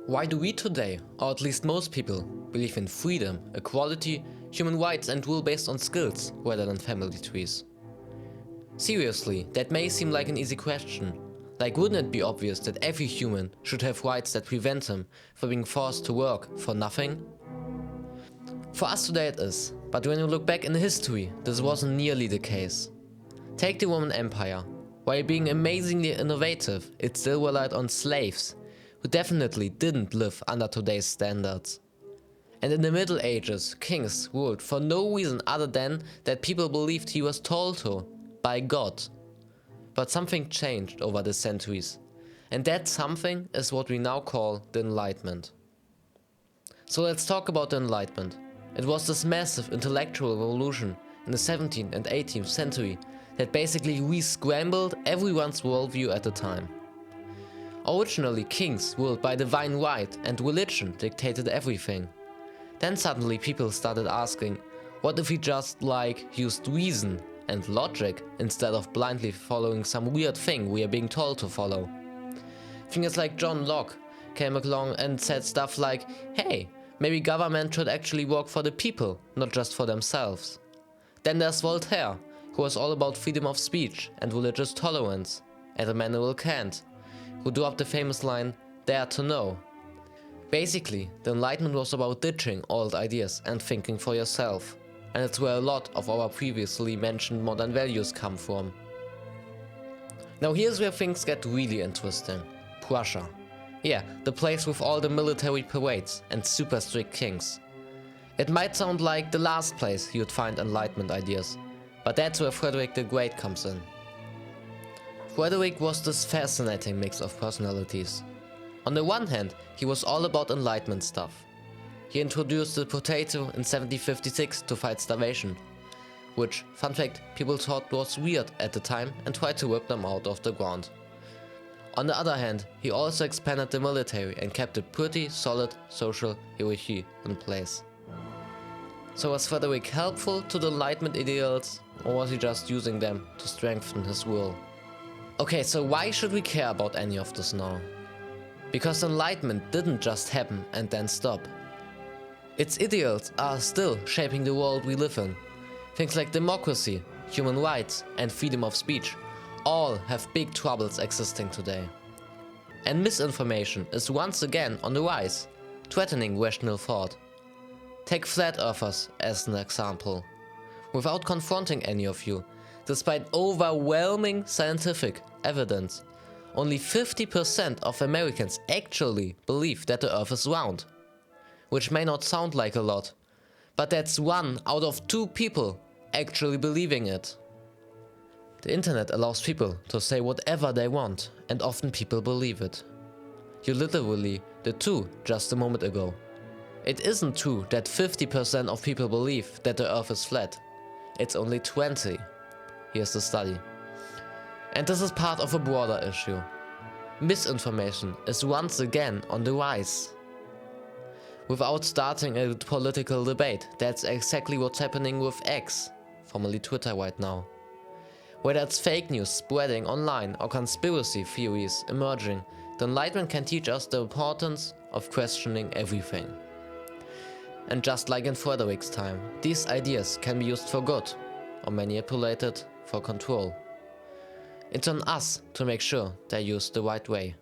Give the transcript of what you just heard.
Why do we today, or at least most people, believe in freedom, equality, human rights and rule based on skills rather than family trees? Seriously, that may seem like an easy question. Like, wouldn't it be obvious that every human should have rights that prevent him from being forced to work for nothing? For us today it is, but when you look back in history, this wasn't nearly the case. Take the Roman Empire. While being amazingly innovative, it still relied on slaves, who definitely didn't live under today's standards. And in the Middle Ages, kings ruled for no reason other than that people believed he was told to, by God. But something changed over the centuries, and that something is what we now call the Enlightenment. So let's talk about the Enlightenment. It was this massive intellectual revolution in the 17th and 18th century that basically re-scrambled everyone's worldview at the time. Originally, kings ruled by divine right and religion dictated everything. Then suddenly people started asking, what if we just used reason and logic instead of blindly following some weird thing we are being told to follow? Figures like John Locke came along and said stuff like, hey, maybe government should actually work for the people, not just for themselves. Then there's Voltaire, who was all about freedom of speech and religious tolerance, and Immanuel Kant, who drew up the famous line, "Dare to know." Basically, the Enlightenment was about ditching old ideas and thinking for yourself, and it's where a lot of our previously mentioned modern values come from. Now here's where things get really interesting. Prussia. Yeah, the place with all the military parades and super strict kings. It might sound like the last place you'd find Enlightenment ideas, but that's where Frederick the Great comes in. Frederick was this fascinating mix of personalities. On the one hand, he was all about Enlightenment stuff. He introduced the potato in 1756 to fight starvation, which, fun fact, people thought was weird at the time and tried to whip them out of the ground. On the other hand, he also expanded the military and kept a pretty solid social hierarchy in place. So was Frederick helpful to the Enlightenment ideals, or was he just using them to strengthen his rule? Okay, so why should we care about any of this now? Because Enlightenment didn't just happen and then stop. Its ideals are still shaping the world we live in. Things like democracy, human rights, and freedom of speech all have big troubles existing today. And misinformation is once again on the rise, threatening rational thought. Take flat earthers as an example. Without confronting any of you, despite overwhelming scientific evidence, only 50% of Americans actually believe that the Earth is round. Which may not sound like a lot, but that's 1 out of 2 people actually believing it. The internet allows people to say whatever they want, and often people believe it. You literally did too just a moment ago. It isn't true that 50% of people believe that the Earth is flat. It's only 20. Here's the study. And this is part of a broader issue. Misinformation is once again on the rise. Without starting a political debate, that's exactly what's happening with X, formerly Twitter right now. Whether it's fake news spreading online or conspiracy theories emerging, the Enlightenment can teach us the importance of questioning everything. And just like in Frederick's time, these ideas can be used for good or manipulated for control. It's on us to make sure they're used the right way.